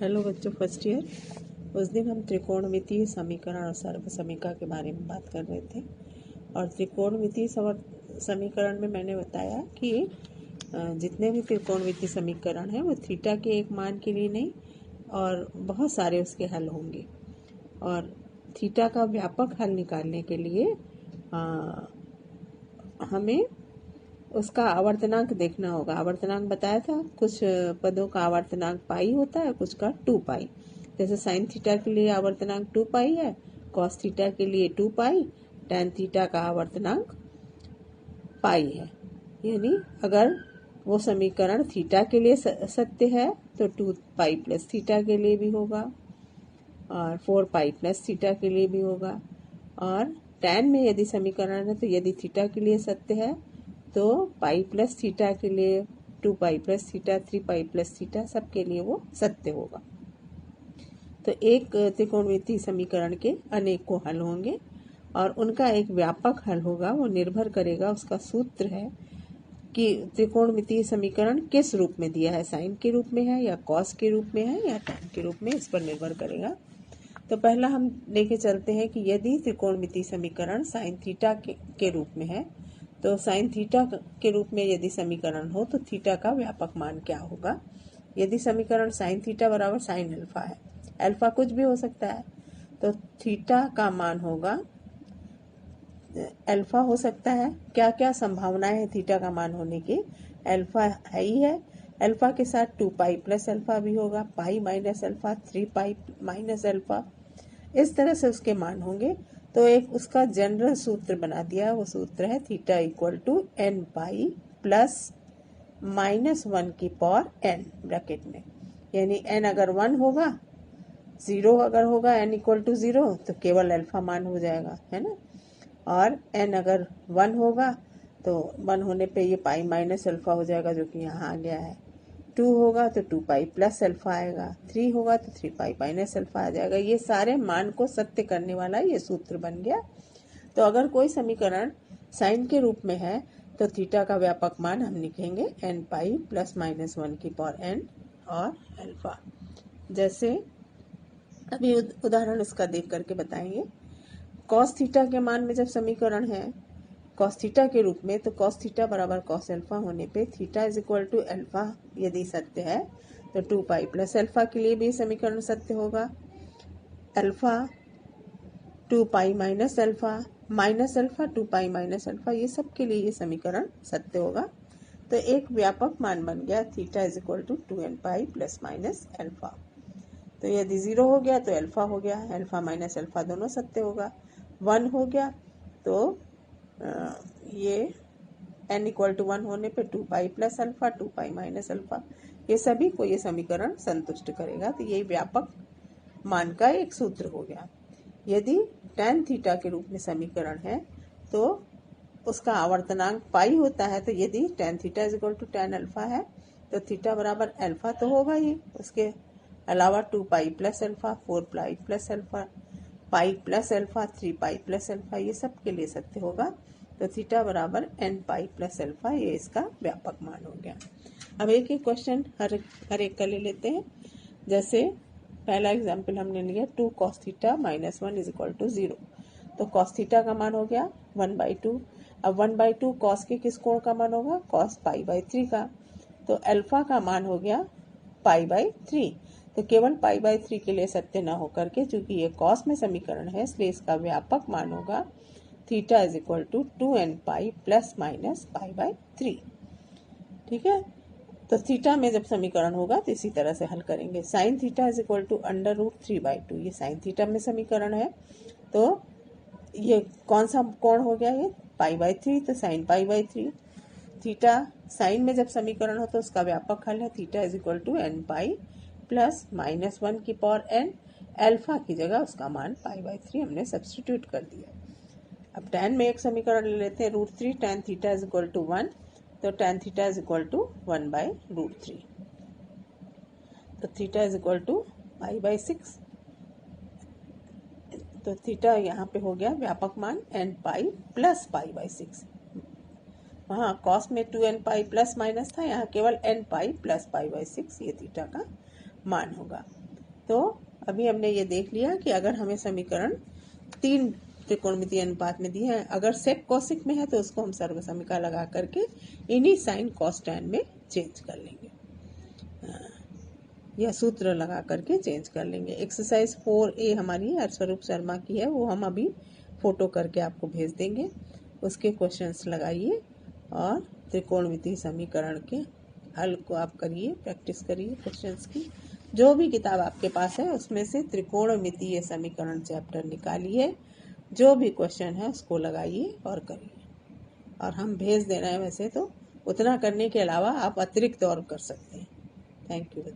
Hello बच्चों, first year. उस दिन हम त्रिकोणमितीय समीकरण और सर्वसमीकरण के बारे में बात कर रहे थे। और त्रिकोणमितीय समीकरण में मैंने बताया कि जितने भी त्रिकोणमितीय समीकरण हैं वो थीटा के एक मान के लिए नहीं और बहुत सारे उसके हल होंगे। और थीटा का व्यापक हल निकालने के लिए हमें उसका आवर्तनांक देखना होगा। आवर्तनांक बताया था, कुछ पदों का आवर्तनांक पाई होता है, कुछ का 2 पाई। जैसे साइन थीटा के लिए आवर्तनांक 2 पाई है, कॉस थीटा के लिए 2 पाई, टैन थीटा का आवर्तनांक पाई है। यानी अगर वो समीकरण थीटा के लिए सत्य है तो 2 पाई प्लस थीटा के लिए भी होगा और 4 पाई प्लस थीटा के लिए भी होगा। और टैन में यदि समीकरण है तो यदि थीटा के लिए सत्य है तो पाई प्लस थीटा के लिए 2 pi plus theta, 3 pi plus theta, सबके लिए वो सत्य होगा। तो एक त्रिकोणमितीय समीकरण के अनेकों हल होंगे और उनका एक व्यापक हल होगा। वो निर्भर करेगा, उसका सूत्र है कि त्रिकोणमितीय समीकरण किस रूप में दिया है, साइन के रूप में है या कॉस के रूप में है या टैन के रूप में, इस पर निर्भर करेगा। तो पहला हम लेके चलते हैं कि यदि त्रिकोणमितीय समीकरण साइन थीटा के रूप में है तो साइन थीटा के रूप में यदि समीकरण हो तो थीटा का व्यापक मान क्या होगा। यदि समीकरण साइन थीटा बराबर साइन अल्फा है, अल्फा कुछ भी हो सकता है, तो थीटा का मान होगा अल्फा हो सकता है। क्या क्या संभावनाएं हैं थीटा का मान होने की? अल्फा है ही है, अल्फा के साथ 2 पाई प्लस अल्फा भी होगा, pi minus alpha, 3 pi minus alpha, इस तरह से उसके मान होंगे। तो एक उसका जनरल सूत्र बना दिया, वो सूत्र है theta equal to n pi plus -1 की पावर एन ब्रैकेट में। यानी एन अगर 1 होगा, 0 अगर होगा, एन इक्वल टू 0 तो केवल अल्फा मान हो जाएगा, है ना। और एन अगर 1 होगा तो 1 होने पे ये पाई माइनस अल्फा हो जाएगा, जो कि यहाँ आ गया है। 2 होगा तो 2 पाई प्लस अल्फा आएगा, 3 होगा तो 3 पाई माइनस अल्फा आ जाएगा। ये सारे मान को सत्य करने वाला ये सूत्र बन गया। तो अगर कोई समीकरण साइन के रूप में है तो थीटा का व्यापक मान हम लिखेंगे एन पाई प्लस -1 की पावर एन और अल्फा। जैसे अभी उदाहरण इसका देख करके बताएंगे। कॉस थीटा के मान में जब समीकरण है कॉस थीटा के रूप में, तो कॉस थीटा बराबर कॉस अल्फा होने पे theta is equal to alpha यदि सत्य है तो 2 पाई प्लस अल्फा के लिए भी समीकरण सत्य होगा। Alpha 2 pi minus alpha, minus alpha 2 pi minus alpha, ये सब के लिए ये समीकरण सत्य होगा। तो एक व्यापक मान बन गया theta is equal to 2n pi plus minus alpha. तो यदि 0 हो गया तो अल्फा हो गया, अल्फा माइनस अल्फा दोनों सत्य होगा। 1 हो गया तो ये n इक्वल टू 1 होने पे 2 pi plus alpha, 2 pi minus alpha, ये सभी को ये समीकरण संतुष्ट करेगा। तो ये व्यापक मान का एक सूत्र हो गया। यदि tan थीटा के रूप में समीकरण है तो उसका आवर्तनांक पाई होता है। तो यदि tan theta is equal to tan alpha है तो थीटा बराबर अल्फा तो होगा ही, उसके अलावा 2 pi plus alpha, 4 pi plus alpha, pi plus alpha, 3 pi plus alpha, ये सब के लिए सत्य होगा। तो थीटा बराबर n पाई प्लस अल्फा, ये इसका व्यापक मान हो गया। अब एक एक क्वेश्चन हर एक का ले लेते हैं। जैसे पहला एग्जाम्पल हमने लिया 2 cos theta minus 1 is equal to 0। तो कॉस थीटा का मान हो गया 1/2। अब 1/2 कॉस के किस कोण का मान होगा? कॉस पाई/3 का। तो अल्फा का मान हो गया पाई/3। तो केवल पाई/3 के लिए सत्य न होकर के, चूंकि ये कॉस में समीकरण है, इसलिए इसका व्यापक मान होगा theta is equal to 2n pi plus minus pi. ठीक है। तो थीटा में जब समीकरण होगा तो इसी तरह से हल करेंगे। Sine theta is equal to √3/2, ये साइन थीटा में समीकरण है। तो ये कौन सा कोण हो गया? ये पाई/3, तो साइन पाई/3। थीटा साइन में जब समीकरण हो तो उसका व्यापक हल है theta is equal to n pi plus -1 की पावर n, अल्फा की जगह उसका मान पाई/3 हमने सब्स्टिट्यूट कर दिया। अब tan में एक समीकरण ले लेते हैं √3, tan theta is equal to 1, तो tan theta is equal to 1/√3। तो थीटा इज इक्वल टू पाई/6। तो थीटा यहाँ पे हो गया व्यापक मान n पाई प्लस पाई/6। वहाँ कॉस में 2n पाई प्लस माइनस था, यहाँ केवल n पाई प्लस पाई/6 ये थीटा का मान होगा। तो अभी हमने ये देख लिया कि अगर हमें समीकरण 3 त्रिकोणमितीय अनुपात में दिए हैं, अगर सेक कॉसिक में है तो उसको हम सर्वसमीका लगा करके इन्हीं साइन कॉस टैन में चेंज कर लेंगे, यह सूत्र लगा करके चेंज कर लेंगे। एक्सरसाइज 4A हमारी हरस्वरूप शर्मा की है, वो हम अभी फोटो करके आपको भेज देंगे। उसके क्वेश्चंस लगाइए और त्रिकोणमितीय समीकरण के हल को आप करिए, प्रैक्टिस करिए क्वेश्चंस की। जो भी किताब आपके पास है उसमें से त्रिकोणमितीय समीकरण चैप्टर निकालिए, जो भी क्वेश्चन है उसको लगाइए और करिए, और हम भेज देना है। वैसे तो उतना करने के अलावा आप अतिरिक्त और कर सकते हैं। Thank you.